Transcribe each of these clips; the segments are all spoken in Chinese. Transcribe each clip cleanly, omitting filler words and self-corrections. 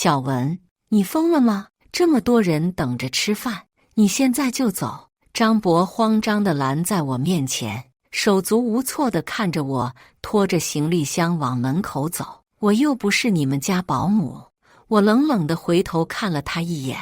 小文，你疯了吗？这么多人等着吃饭，你现在就走？张博慌张地拦在我面前，手足无措地看着我拖着行李箱往门口走。我又不是你们家保姆。我冷冷地回头看了他一眼。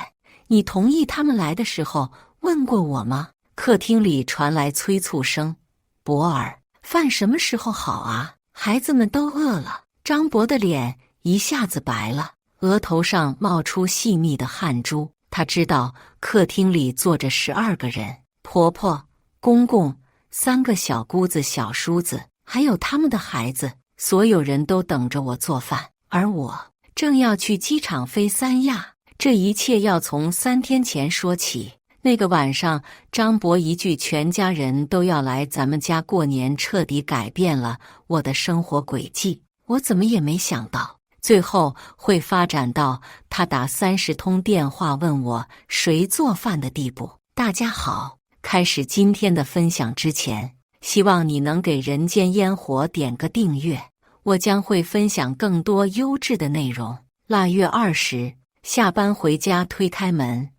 你同意他们来的时候问过我吗？客厅里传来催促声。博儿，饭什么时候好啊？孩子们都饿了。张博的脸一下子白了，额头上冒出细密的汗珠。他知道客厅里坐着12个人，婆婆、公公、3个小姑子、小叔子，还有他们的孩子，所有人都等着我做饭，而我正要去机场飞三亚。这一切要从3天前说起。那个晚上，张博一句全家人都要来咱们家过年，彻底改变了我的生活轨迹。我怎么也没想到，最后会发展到他打30通电话问我谁做饭的地步。大家好，开始今天的分享之前，希望你能给人间烟火点个订阅，我将会分享更多优质的内容。腊月20，下班回家推开门，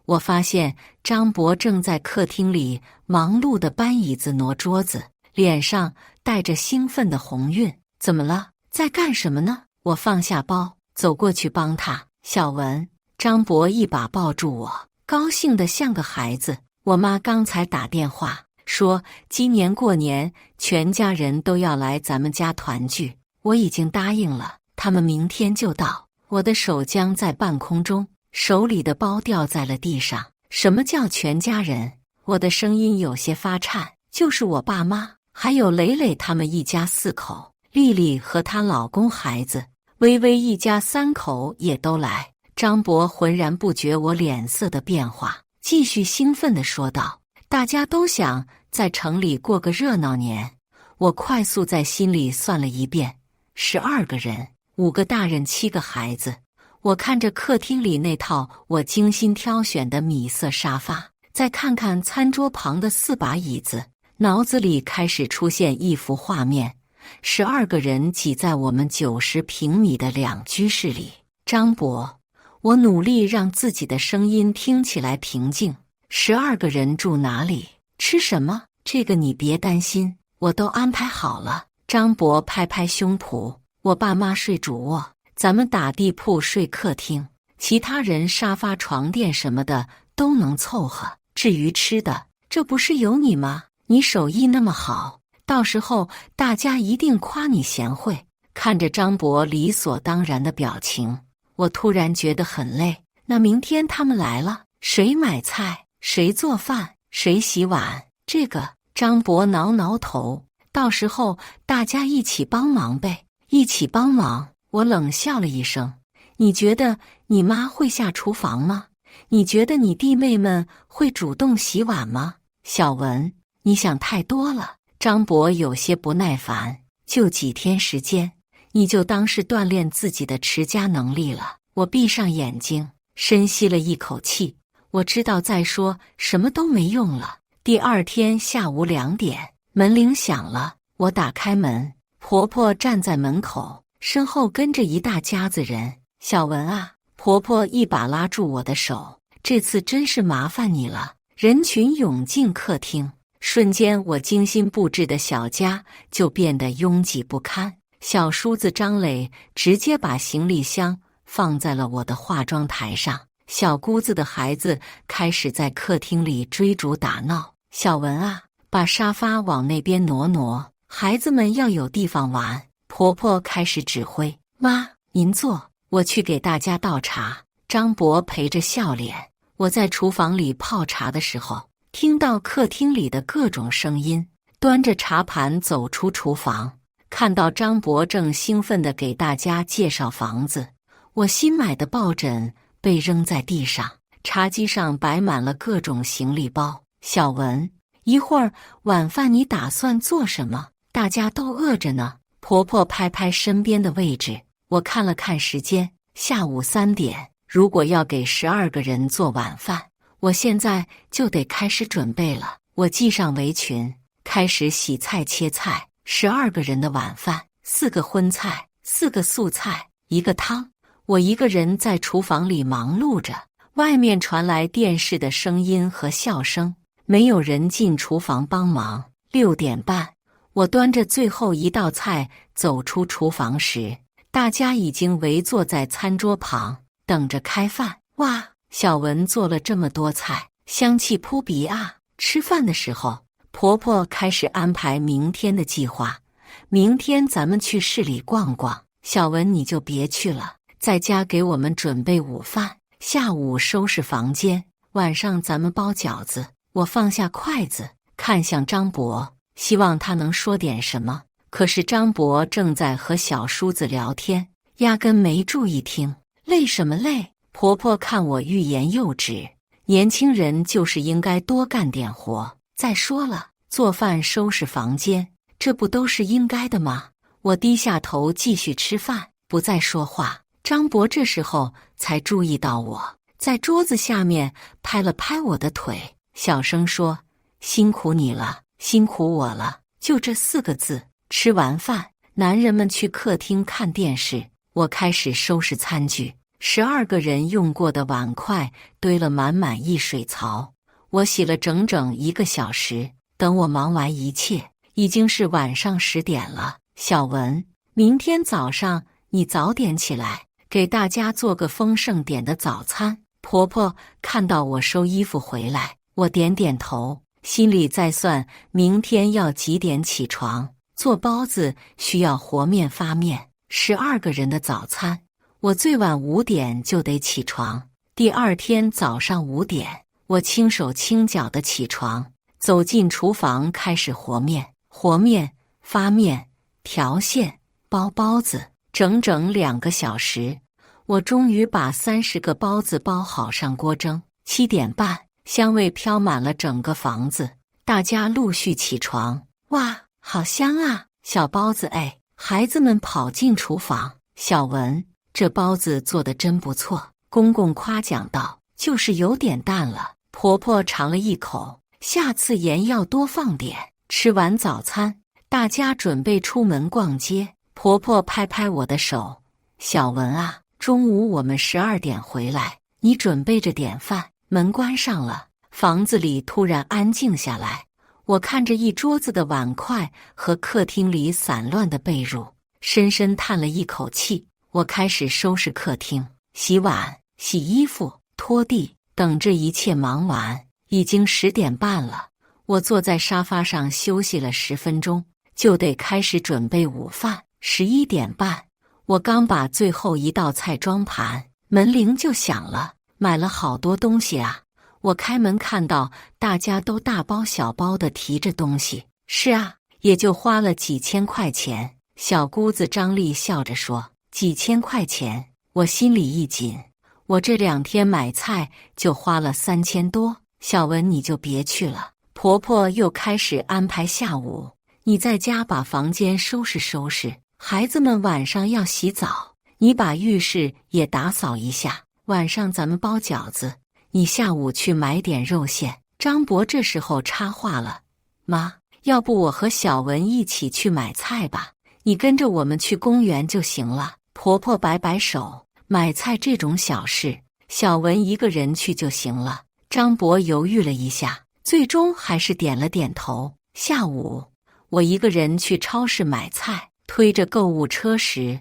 我发现张博正在客厅里忙碌地搬椅子挪桌子，脸上带着兴奋的红晕。怎么了？在干什么呢？我放下包，走过去帮他。小文，张博一把抱住我，高兴得像个孩子。我妈刚才打电话说，今年过年全家人都要来咱们家团聚，我已经答应了，他们明天就到。我的手僵在半空中，手里的包掉在了地上。什么叫全家人？我的声音有些发颤。就是我爸妈，还有磊磊他们一家4口，丽丽和她老公孩子，微微一家3口也都来。张博浑然不觉我脸色的变化，继续兴奋地说道：大家都想在城里过个热闹年。我快速在心里算了一遍，12个人，5个大人，7个孩子。我看着客厅里那套我精心挑选的米色沙发，再看看餐桌旁的4把椅子，脑子里开始出现一幅画面：12个人挤在我们90平米的2居室里。张博，我努力让自己的声音听起来平静。12个人住哪里？吃什么？这个你别担心，我都安排好了。张博拍拍胸脯，我爸妈睡主卧，咱们打地铺睡客厅，其他人沙发床垫什么的都能凑合。至于吃的，这不是有你吗？你手艺那么好，到时候大家一定夸你贤惠。看着张博理所当然的表情，我突然觉得很累。那明天他们来了，谁买菜？谁做饭？谁洗碗？这个张博挠挠头，到时候大家一起帮忙呗。一起帮忙？我冷笑了一声。你觉得你妈会下厨房吗？你觉得你弟妹们会主动洗碗吗？小文，你想太多了。张博有些不耐烦，就几天时间，你就当是锻炼自己的持家能力了。我闭上眼睛，深吸了一口气。我知道再说什么都没用了。第2天下午2点，门铃响了。我打开门，婆婆站在门口，身后跟着一大家子人。小文啊，婆婆一把拉住我的手，这次真是麻烦你了。人群涌进客厅，瞬间我精心布置的小家就变得拥挤不堪。小叔子张磊直接把行李箱放在了我的化妆台上，小姑子的孩子开始在客厅里追逐打闹。小文啊，把沙发往那边挪挪，孩子们要有地方玩。婆婆开始指挥。妈，您坐，我去给大家倒茶。张博陪着笑脸。我在厨房里泡茶的时候，听到客厅里的各种声音，端着茶盘走出厨房，看到张博正兴奋地给大家介绍房子。我新买的抱枕被扔在地上，茶几上摆满了各种行李包。小文，一会儿晚饭你打算做什么？大家都饿着呢。婆婆拍拍身边的位置，我看了看时间，下午3点。如果要给12个人做晚饭，我现在就得开始准备了。我系上围裙，开始洗菜切菜。12个人的晚饭，4个荤菜，4个素菜，1个汤。我一个人在厨房里忙碌着，外面传来电视的声音和笑声，没有人进厨房帮忙。6点半，我端着最后一道菜走出厨房时，大家已经围坐在餐桌旁，等着开饭。哇，小文做了这么多菜，香气扑鼻啊！吃饭的时候，婆婆开始安排明天的计划。明天咱们去市里逛逛，小文你就别去了，在家给我们准备午饭，下午收拾房间，晚上咱们包饺子。我放下筷子，看向张伯，希望他能说点什么。可是张伯正在和小叔子聊天，压根没注意听。累什么累？婆婆看我欲言又止，年轻人就是应该多干点活。再说了，做饭收拾房间，这不都是应该的吗？我低下头继续吃饭，不再说话。张伯这时候才注意到我，在桌子下面拍了拍我的腿，小声说：“辛苦你了，辛苦我了。”就这4个字。吃完饭，男人们去客厅看电视，我开始收拾餐具。12个人用过的碗筷堆了满满一水槽，我洗了整整1个小时。等我忙完一切，已经是晚上10点了。小文，明天早上你早点起来，给大家做个丰盛点的早餐。婆婆看到我收衣服回来，我点点头，心里在算明天要几点起床。做包子需要和面发面，12个人的早餐，我最晚5点就得起床。第二天早上5点，我轻手轻脚地起床，走进厨房开始和面、发面、调馅、包包子，整整2个小时，我终于把30个包子包好上锅蒸。7点半，香味飘满了整个房子，大家陆续起床。哇，好香啊！小包子哎！孩子们跑进厨房。小文，这包子做得真不错，公公夸奖道。就是有点淡了。婆婆尝了一口，下次盐要多放点。吃完早餐，大家准备出门逛街。婆婆拍拍我的手：“小文啊，中午我们12点回来，你准备着点饭。”门关上了，房子里突然安静下来。我看着一桌子的碗筷和客厅里散乱的被褥，深深叹了一口气。我开始收拾客厅，洗碗、洗衣服、拖地。等这一切忙完，已经10点半了。我坐在沙发上休息了10分钟，就得开始准备午饭。11点半，我刚把最后一道菜装盘，门铃就响了。买了好多东西啊！我开门看到大家都大包小包地提着东西。是啊，也就花了几千块钱。小姑子张丽笑着说：“几千块钱？”我心里一紧，我这2天买菜就花了3000多。小文，你就别去了。婆婆又开始安排下午，你在家把房间收拾收拾，孩子们晚上要洗澡，你把浴室也打扫一下。晚上咱们包饺子。你下午去买点肉馅。张伯这时候插话了：“妈，要不我和小文一起去买菜吧？你跟着我们去公园就行了。”婆婆摆摆手：“买菜这种小事，小文一个人去就行了。”张伯犹豫了一下，最终还是点了点头。下午，我一个人去超市买菜，推着购物车时，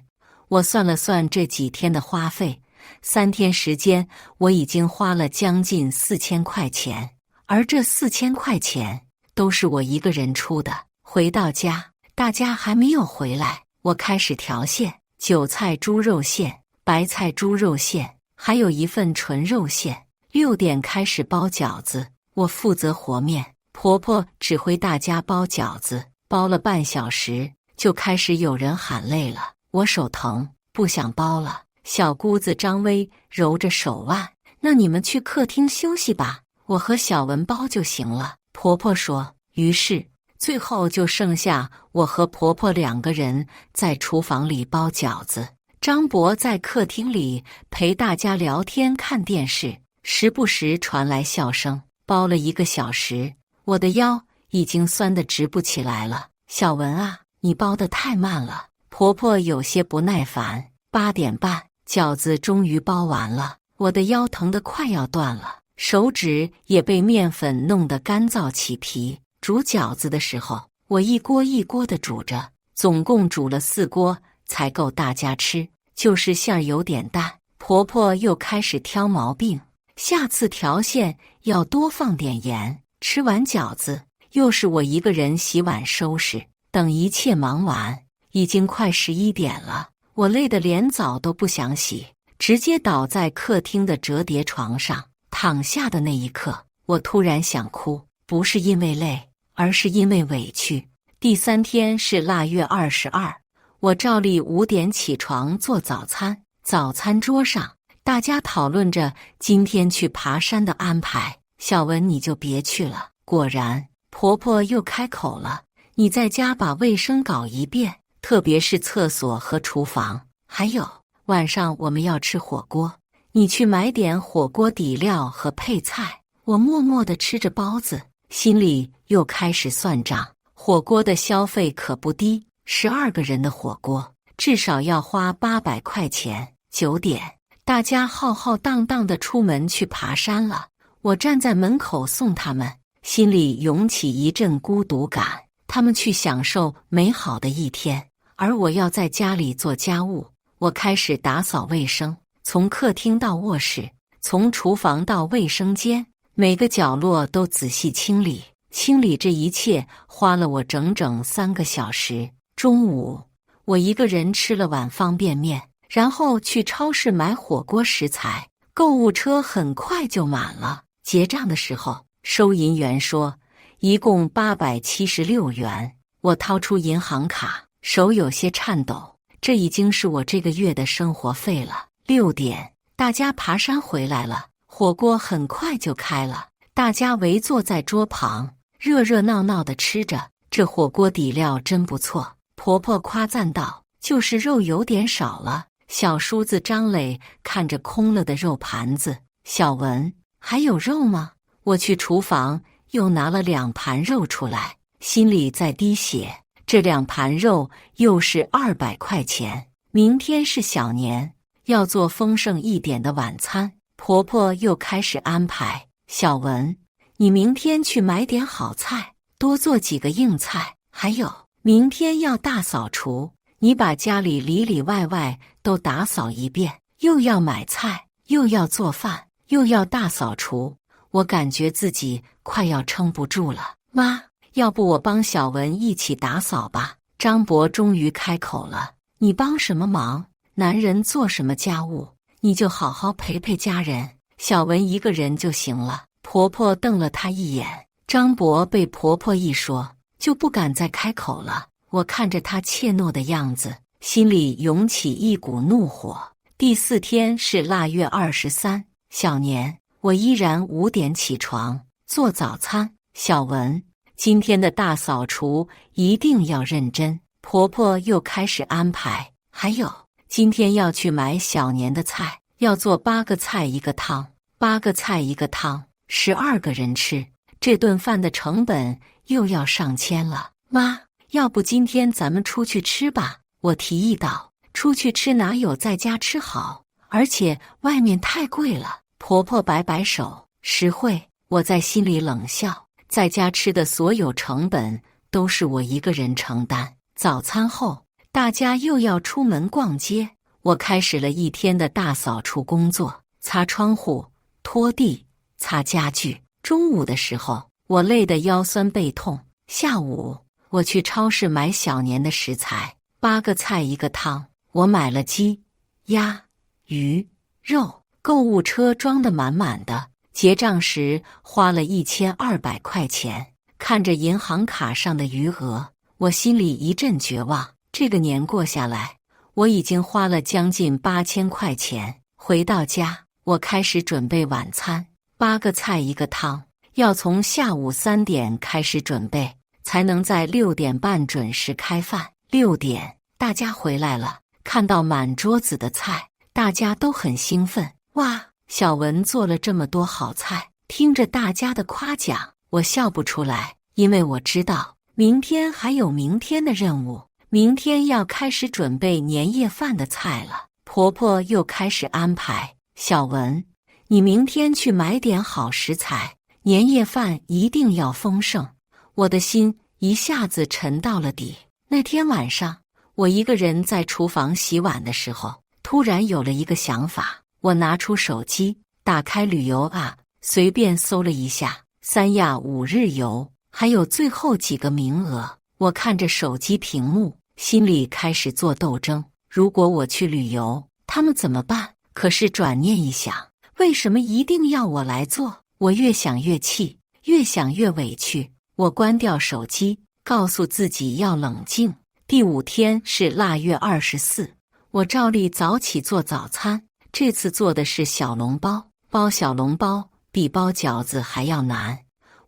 我算了算这几天的花费。3天时间，我已经花了将近4000块钱，而这4000块钱都是我一个人出的。回到家，大家还没有回来，我开始调馅：韭菜猪肉馅、白菜猪肉馅，还有一份纯肉馅。6点开始包饺子，我负责和面，婆婆指挥大家包饺子。包了半小时，就开始有人喊累了，我手疼，不想包了。小姑子张薇揉着手腕：“那你们去客厅休息吧，我和小文包就行了。”婆婆说。于是最后就剩下我和婆婆2个人在厨房里包饺子。张伯在客厅里陪大家聊天看电视，时不时传来笑声。包了1个小时，我的腰已经酸得直不起来了。小文啊，你包得太慢了。婆婆有些不耐烦。8点半。饺子终于包完了，我的腰疼得快要断了，手指也被面粉弄得干燥起皮。煮饺子的时候，我一锅一锅的煮着，总共煮了4锅才够大家吃，就是馅儿有点淡。婆婆又开始挑毛病，下次调馅要多放点盐。吃完饺子，又是我一个人洗碗收拾。等一切忙完，已经快11点了，我累得连澡都不想洗，直接倒在客厅的折叠床上。躺下的那一刻，我突然想哭，不是因为累，而是因为委屈。第3天是腊月22，我照例5点起床做早餐。早餐桌上，大家讨论着今天去爬山的安排。小文，你就别去了。果然，婆婆又开口了，你在家把卫生搞一遍，特别是厕所和厨房。还有，晚上我们要吃火锅，你去买点火锅底料和配菜。我默默地吃着包子，心里又开始算账。火锅的消费可不低，12个人的火锅至少要花800块钱。9点，大家浩浩荡荡地出门去爬山了。我站在门口送他们，心里涌起一阵孤独感。他们去享受美好的一天，而我要在家里做家务。我开始打扫卫生，从客厅到卧室，从厨房到卫生间，每个角落都仔细清理。清理这一切花了我整整3个小时。中午，我一个人吃了碗方便面，然后去超市买火锅食材。购物车很快就满了。结账的时候，收银员说一共876元。我掏出银行卡，手有些颤抖，这已经是我这个月的生活费了。6点，大家爬山回来了，火锅很快就开了，大家围坐在桌旁，热热闹闹地吃着。这火锅底料真不错，婆婆夸赞道，就是肉有点少了。小叔子张磊看着空了的肉盘子，小文，还有肉吗？我去厨房又拿了2盘肉出来，心里在滴血。这2盘肉又是200块钱。明天是小年，要做丰盛一点的晚餐。婆婆又开始安排，小文，你明天去买点好菜，多做几个硬菜。还有，明天要大扫除，你把家里里里外外都打扫一遍，又要买菜，又要做饭，又要大扫除。我感觉自己快要撑不住了。妈，要不我帮小文一起打扫吧？张博终于开口了。你帮什么忙？男人做什么家务，你就好好陪陪家人。小文一个人就行了。婆婆瞪了他一眼。张博被婆婆一说，就不敢再开口了。我看着他怯懦的样子，心里涌起一股怒火。第4天是腊月23，小年，我依然5点起床做早餐。小文，今天的大扫除一定要认真。婆婆又开始安排，还有，今天要去买小年的菜，要做8个菜1个汤，8个菜1个汤，12个人吃，这顿饭的成本又要上千了。妈，要不今天咱们出去吃吧？我提议道。出去吃哪有在家吃好，而且外面太贵了。婆婆摆摆手，实惠。我在心里冷笑，在家吃的所有成本都是我一个人承担。早餐后，大家又要出门逛街，我开始了一天的大扫除工作，擦窗户、拖地、擦家具。中午的时候，我累得腰酸背痛。下午，我去超市买小年的食材，8个菜1个汤。我买了鸡、鸭、鱼、肉，购物车装得满满的。结账时花了1200块钱，看着银行卡上的余额，我心里一阵绝望。这个年过下来，我已经花了将近8000块钱。回到家，我开始准备晚餐，8个菜1个汤，要从下午3点开始准备，才能在6点半准时开饭。6点，大家回来了。看到满桌子的菜，大家都很兴奋。哇，小文做了这么多好菜。听着大家的夸奖，我笑不出来，因为我知道明天还有明天的任务，明天要开始准备年夜饭的菜了。婆婆又开始安排。小文，你明天去买点好食材，年夜饭一定要丰盛。我的心一下子沉到了底。那天晚上，我一个人在厨房洗碗的时候，突然有了一个想法。我拿出手机，打开旅游啊，随便搜了一下三亚5日游，还有最后几个名额。我看着手机屏幕，心里开始做斗争。如果我去旅游，他们怎么办？可是转念一想，为什么一定要我来做？我越想越气，越想越委屈。我关掉手机，告诉自己要冷静。第5天是腊月24，我照例早起做早餐。这次做的是小笼包，包小笼包比包饺子还要难。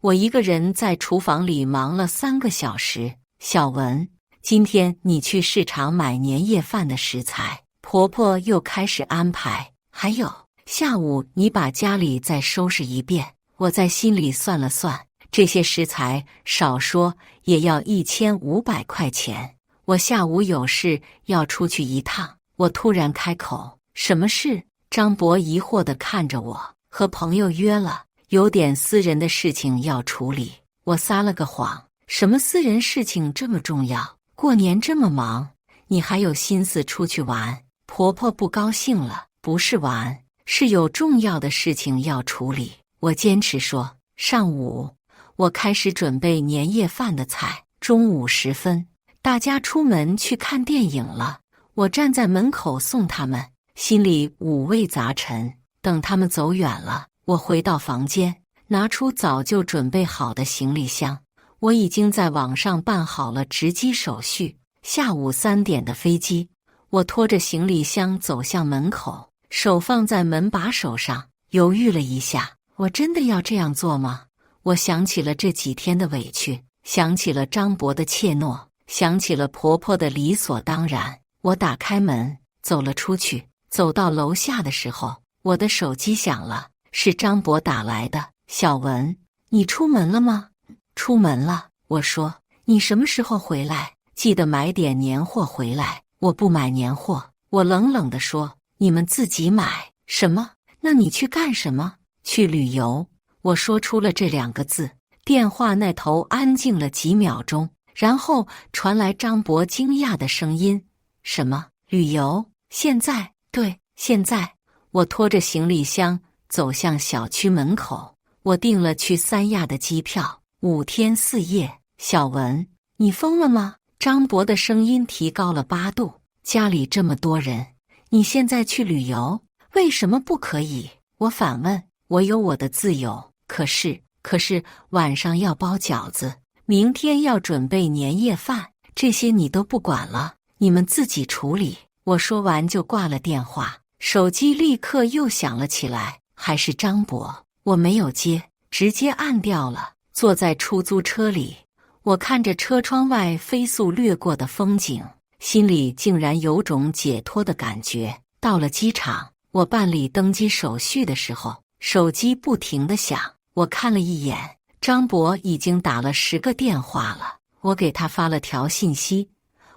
我一个人在厨房里忙了3个小时。小文，今天你去市场买年夜饭的食材，婆婆又开始安排。还有，下午你把家里再收拾一遍。我在心里算了算，这些食材少说也要1500块钱。我下午有事要出去一趟。我突然开口，什么事？张博疑惑地看着我，和朋友约了，有点私人的事情要处理。我撒了个谎，什么私人事情这么重要？过年这么忙，你还有心思出去玩？婆婆不高兴了，不是玩，是有重要的事情要处理。我坚持说，上午我开始准备年夜饭的菜，中午时分，大家出门去看电影了。我站在门口送他们，心里五味杂陈。等他们走远了，我回到房间，拿出早就准备好的行李箱。我已经在网上办好了值机手续，下午3点的飞机。我拖着行李箱走向门口，手放在门把手上，犹豫了一下，我真的要这样做吗？我想起了这几天的委屈，想起了张博的怯懦，想起了婆婆的理所当然。我打开门，走了出去。走到楼下的时候，我的手机响了，是张博打来的。小文，你出门了吗？出门了。我说，你什么时候回来？记得买点年货回来。我不买年货。我冷冷地说，你们自己买。什么？那你去干什么？去旅游。我说出了这2个字，电话那头安静了几秒钟，然后传来张博惊讶的声音，什么？旅游？现在？对，现在。我拖着行李箱走向小区门口，我订了去三亚的机票，5天4夜。小文，你疯了吗？张博的声音提高了8度，家里这么多人，你现在去旅游，为什么不可以？我反问，我有我的自由，可是晚上要包饺子，明天要准备年夜饭，这些你都不管了，你们自己处理。我说完就挂了电话，手机立刻又响了起来，还是张博。我没有接，直接按掉了。坐在出租车里，我看着车窗外飞速掠过的风景，心里竟然有种解脱的感觉。到了机场，我办理登机手续的时候，手机不停地响。我看了一眼，张博已经打了10个电话了。我给他发了条信息，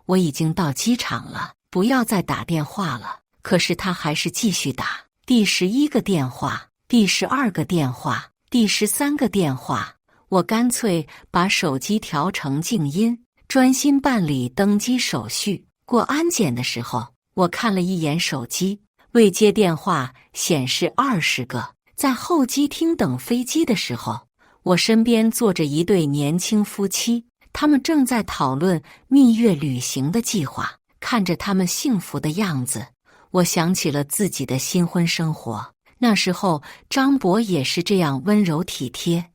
我已经到机场了，不要再打电话了。可是他还是继续打，第11个电话，第12个电话，第13个电话。我干脆把手机调成静音，专心办理登机手续。过安检的时候，我看了一眼手机，未接电话显示20个。在候机厅等飞机的时候，我身边坐着一对年轻夫妻，他们正在讨论蜜月旅行的计划。看着他们幸福的样子，我想起了自己的新婚生活。那时候张博也是这样温柔体贴。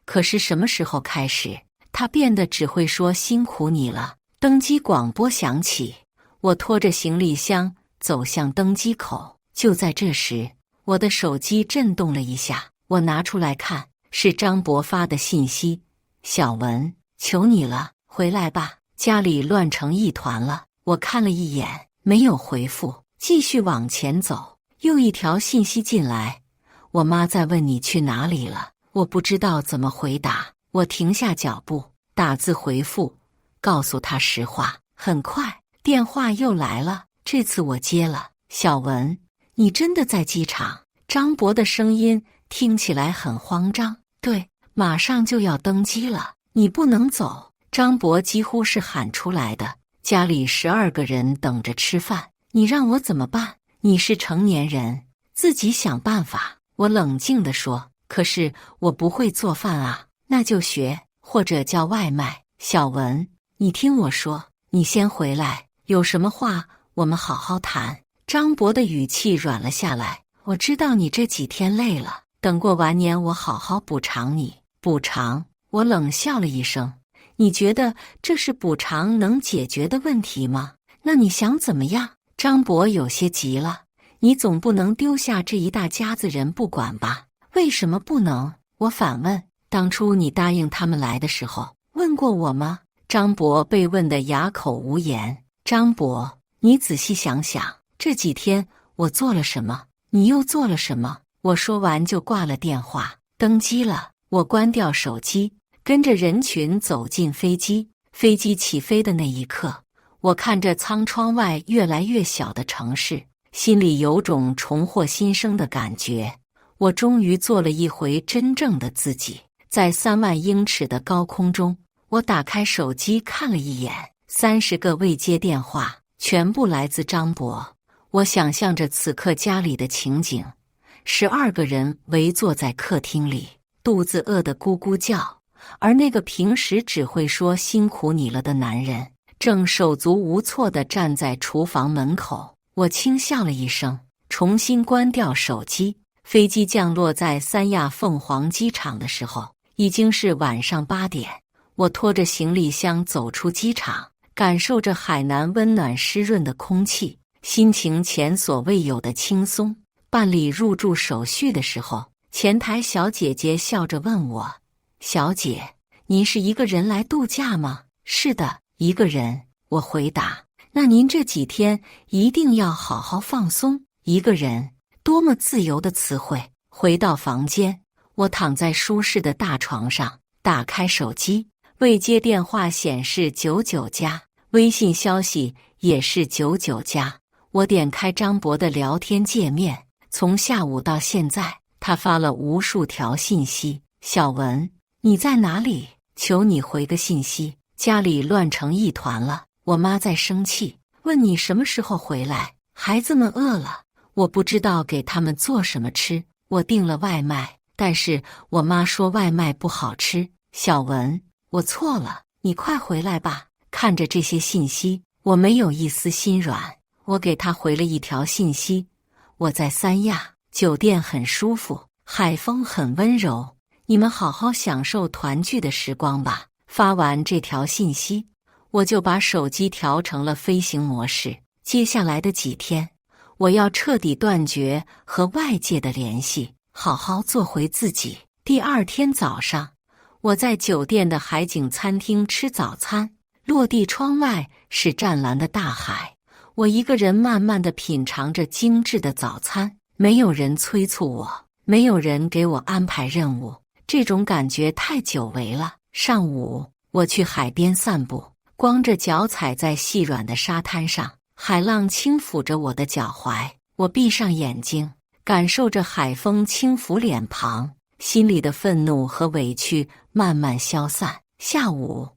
可是什么时候开始，他变得只会说辛苦你了。登机广播响起，我拖着行李箱走向登机口。就在这时，我的手机震动了一下，我拿出来看，是张博发的信息：小文，求你了，回来吧，家里乱成一团了。我看了一眼，没有回复，继续往前走。又一条信息进来，我妈在问你去哪里了。我不知道怎么回答，我停下脚步，打字回复，告诉她实话。很快，电话又来了，这次我接了。小文，你真的在机场？张博的声音听起来很慌张。对，马上就要登机了，你不能走。张博几乎是喊出来的。家里12个人等着吃饭，你让我怎么办？你是成年人，自己想办法。我冷静地说。可是我不会做饭啊。那就学，或者叫外卖。小文，你听我说，你先回来，有什么话我们好好谈。张博的语气软了下来。我知道你这几天累了，等过完年我好好补偿你。补偿？我冷笑了一声。你觉得这是补偿能解决的问题吗？那你想怎么样？张博有些急了。你总不能丢下这一大家子人不管吧？为什么不能？我反问。当初你答应他们来的时候，问过我吗？张博被问得哑口无言。张博，你仔细想想，这几天我做了什么？你又做了什么？我说完就挂了电话。登机了，我关掉手机，跟着人群走进飞机。飞机起飞的那一刻，我看着舱窗外越来越小的城市，心里有种重获新生的感觉。我终于做了一回真正的自己。在3万英尺的高空中，我打开手机看了一眼，30个未接电话，全部来自张博。我想象着此刻家里的情景，12个人围坐在客厅里，肚子饿得咕咕叫，而那个平时只会说辛苦你了的男人，正手足无措地站在厨房门口。我轻笑了一声，重新关掉手机。飞机降落在三亚凤凰机场的时候，已经是晚上8点。我拖着行李箱走出机场，感受着海南温暖湿润的空气，心情前所未有的轻松。办理入住手续的时候，前台小姐姐笑着问我：“小姐，您是一个人来度假吗？”“是的，一个人。”我回答。“那您这几天一定要好好放松。”一个人，多么自由的词汇。回到房间，我躺在舒适的大床上，打开手机，未接电话显示99加，微信消息也是99加。我点开张博的聊天界面，从下午到现在，他发了无数条信息：“小文，你在哪里？求你回个信息，家里乱成一团了，我妈在生气，问你什么时候回来，孩子们饿了，我不知道给他们做什么吃，我订了外卖，但是我妈说外卖不好吃。小文，我错了，你快回来吧。”看着这些信息，我没有一丝心软。我给他回了一条信息：“我在三亚，酒店很舒服，海风很温柔，你们好好享受团聚的时光吧。”发完这条信息，我就把手机调成了飞行模式。接下来的几天，我要彻底断绝和外界的联系，好好做回自己。第2天早上，我在酒店的海景餐厅吃早餐，落地窗外是湛蓝的大海。我一个人慢慢地品尝着精致的早餐，没有人催促我，没有人给我安排任务，这种感觉太久违了。上午，我去海边散步，光着脚踩在细软的沙滩上，海浪轻抚着我的脚踝。我闭上眼睛，感受着海风轻拂脸庞，心里的愤怒和委屈慢慢消散。下午，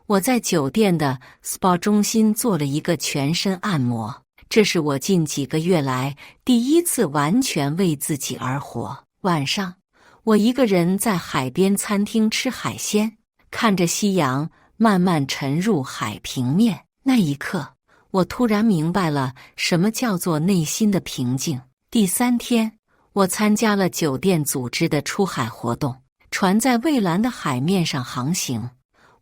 我在酒店的 SPA 中心做了一个全身按摩，这是我近几个月来第一次完全为自己而活。晚上，我一个人在海边餐厅吃海鲜，看着夕阳慢慢沉入海平面。那一刻，我突然明白了什么叫做内心的平静。第3天，我参加了酒店组织的出海活动，船在蔚蓝的海面上航行。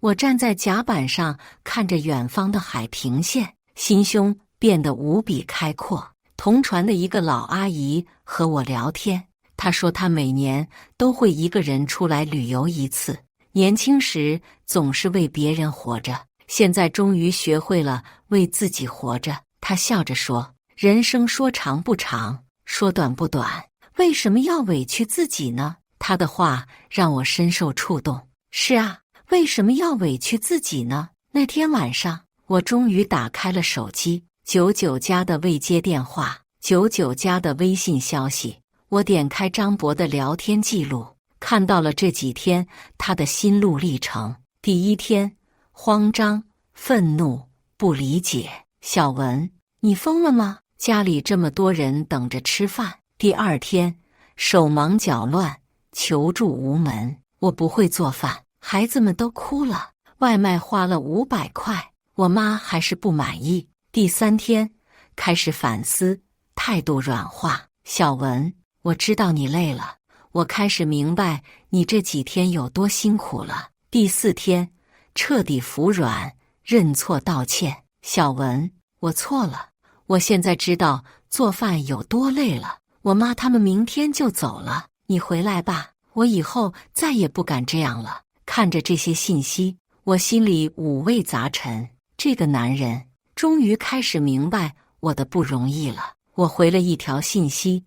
我站在甲板上，看着远方的海平线，心胸变得无比开阔。同船的一个老阿姨和我聊天，她说她每年都会一个人出来旅游一次，年轻时总是为别人活着，现在终于学会了为自己活着。她笑着说：“人生说长不长，说短不短，为什么要委屈自己呢？”她的话让我深受触动。是啊，为什么要委屈自己呢？那天晚上，我终于打开了手机， 99加的未接电话，99加的微信消息。我点开张博的聊天记录，看到了这几天他的心路历程。第一天，慌张、愤怒、不理解。小文，你疯了吗？家里这么多人等着吃饭。第二天，手忙脚乱，求助无门。我不会做饭，孩子们都哭了，外卖花了500块，我妈还是不满意。第三天，开始反思，态度软化。小文，我知道你累了，我开始明白你这几天有多辛苦了。第4天，彻底服软，认错道歉。小文，我错了，我现在知道做饭有多累了。我妈他们明天就走了，你回来吧，我以后再也不敢这样了。看着这些信息，我心里五味杂陈。这个男人终于开始明白我的不容易了。我回了一条信息，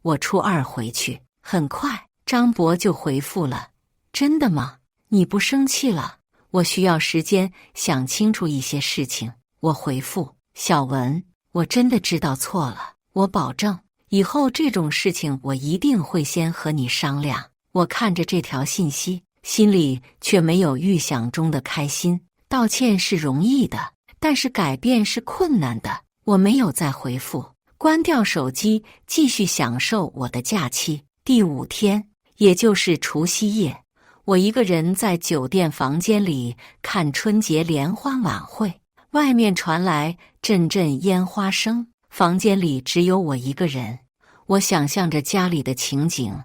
我初2回去。很快，张博就回复了，真的吗？你不生气了？我需要时间想清楚一些事情。我回复，小文，我真的知道错了，我保证以后这种事情我一定会先和你商量。我看着这条信息，心里却没有预想中的开心。道歉是容易的，但是改变是困难的。我没有再回复，关掉手机，继续享受我的假期。第5天，也就是除夕夜，我一个人在酒店房间里看春节联欢晚会，外面传来阵阵烟花声，房间里只有我一个人。我想象着家里的情景，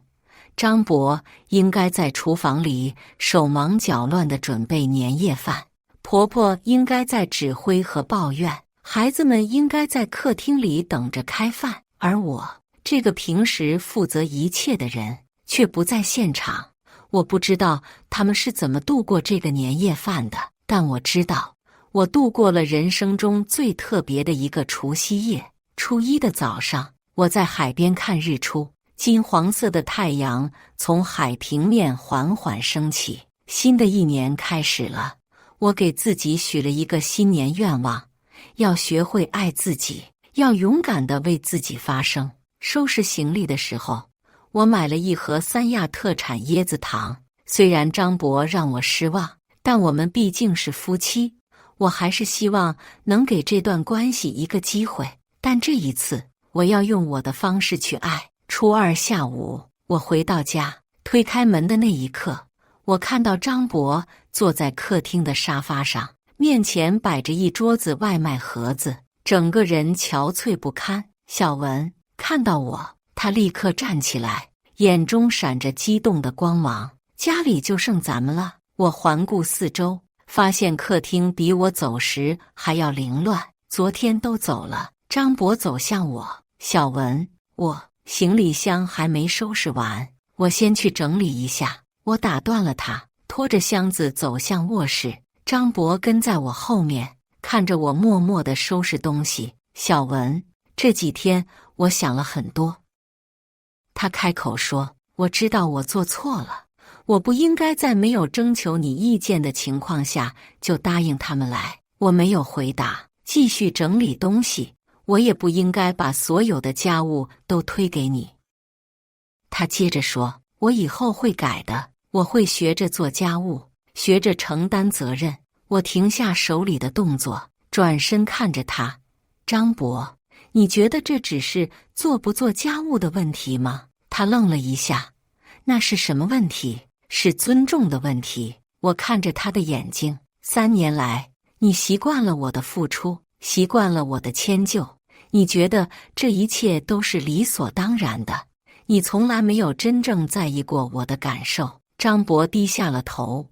张博应该在厨房里手忙脚乱地准备年夜饭，婆婆应该在指挥和抱怨，孩子们应该在客厅里等着开饭，而我这个平时负责一切的人却不在现场。我不知道他们是怎么度过这个年夜饭的，但我知道我度过了人生中最特别的一个除夕夜。初1的早上，我在海边看日出，金黄色的太阳从海平面缓缓升起。新的一年开始了，我给自己许了一个新年愿望，要学会爱自己，要勇敢地为自己发声。收拾行李的时候，我买了一盒三亚特产椰子糖。虽然张博让我失望，但我们毕竟是夫妻，我还是希望能给这段关系一个机会。但这一次，我要用我的方式去爱。初2下午，我回到家，推开门的那一刻，我看到张博坐在客厅的沙发上，面前摆着一桌子外卖盒子，整个人憔悴不堪。小文看到我，他立刻站起来，眼中闪着激动的光芒。家里就剩咱们了。我环顾四周，发现客厅比我走时还要凌乱，昨天都走了。张博走向我，小文，行李箱还没收拾完，我先去整理一下。我打断了他，拖着箱子走向卧室。张博跟在我后面，看着我默默地收拾东西。小文，这几天我想了很多。他开口说，我知道我做错了，我不应该在没有征求你意见的情况下就答应他们来。我没有回答，继续整理东西。我也不应该把所有的家务都推给你。他接着说，我以后会改的，我会学着做家务，学着承担责任。我停下手里的动作，转身看着他，张博，你觉得这只是做不做家务的问题吗？他愣了一下，那是什么问题？是尊重的问题。我看着他的眼睛，3年来，你习惯了我的付出，习惯了我的迁就，你觉得这一切都是理所当然的，你从来没有真正在意过我的感受。张博低下了头，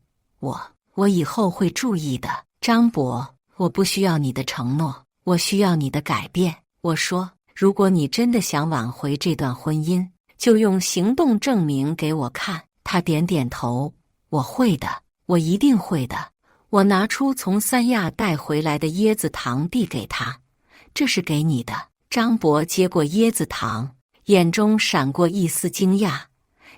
我以后会注意的。张博，我不需要你的承诺，我需要你的改变。我说，如果你真的想挽回这段婚姻，就用行动证明给我看。他点点头，我会的，我一定会的。我拿出从三亚带回来的椰子糖递给他，这是给你的。张博接过椰子糖，眼中闪过一丝惊讶，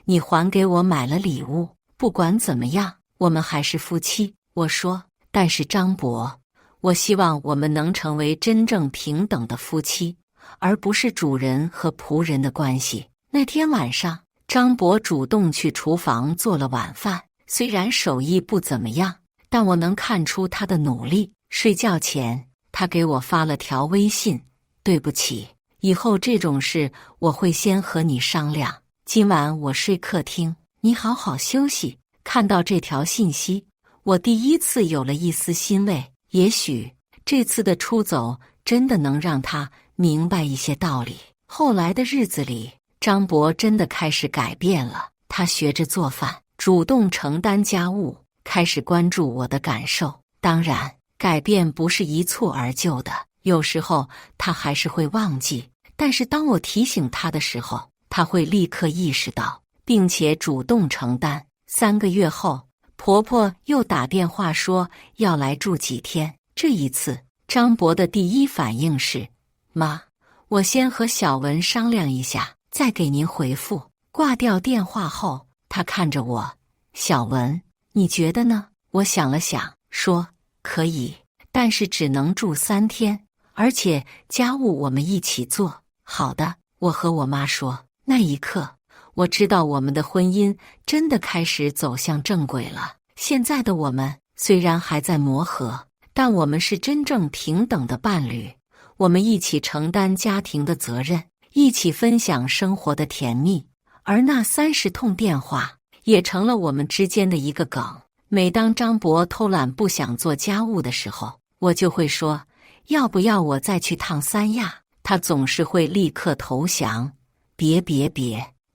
你还给我买了礼物，不管怎么样，我们还是夫妻。我说，但是张博，我希望我们能成为真正平等的夫妻，而不是主人和仆人的关系。那天晚上，张伯主动去厨房做了晚饭，虽然手艺不怎么样，但我能看出他的努力。睡觉前，他给我发了条微信：对不起，以后这种事我会先和你商量。今晚我睡客厅，你好好休息。看到这条信息，我第一次有了一丝欣慰。也许这次的出走真的能让他明白一些道理。后来的日子里，张伯真的开始改变了。他学着做饭，主动承担家务，开始关注我的感受。当然，改变不是一蹴而就的，有时候他还是会忘记。但是当我提醒他的时候，他会立刻意识到，并且主动承担。3个月后，婆婆又打电话说要来住几天。这一次，张伯的第一反应是：妈，我先和小文商量一下，再给您回复。挂掉电话后，他看着我：小文，你觉得呢？我想了想，说：可以，但是只能住3天，而且家务我们一起做。好的，我和我妈说。那一刻，我知道我们的婚姻真的开始走向正轨了。现在的我们虽然还在磨合，但我们是真正平等的伴侣。我们一起承担家庭的责任，一起分享生活的甜蜜。而那30通电话也成了我们之间的一个梗。每当张伯偷懒不想做家务的时候，我就会说：要不要我再去趟三亚？他总是会立刻投降：别，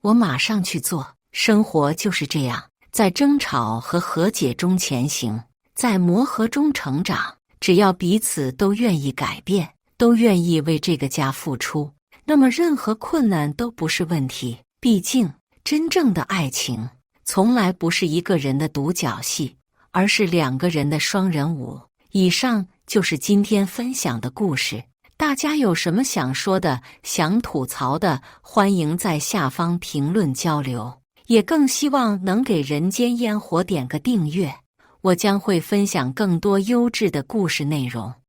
我马上去做。生活就是这样，在争吵和和解中前行，在磨合中成长。只要彼此都愿意改变，都愿意为这个家付出，那么任何困难都不是问题。毕竟，真正的爱情从来不是一个人的独角戏，而是2个人的双人舞。以上就是今天分享的故事。大家有什么想说的、想吐槽的，欢迎在下方评论交流。也更希望能给人间烟火点个订阅，我将会分享更多优质的故事内容。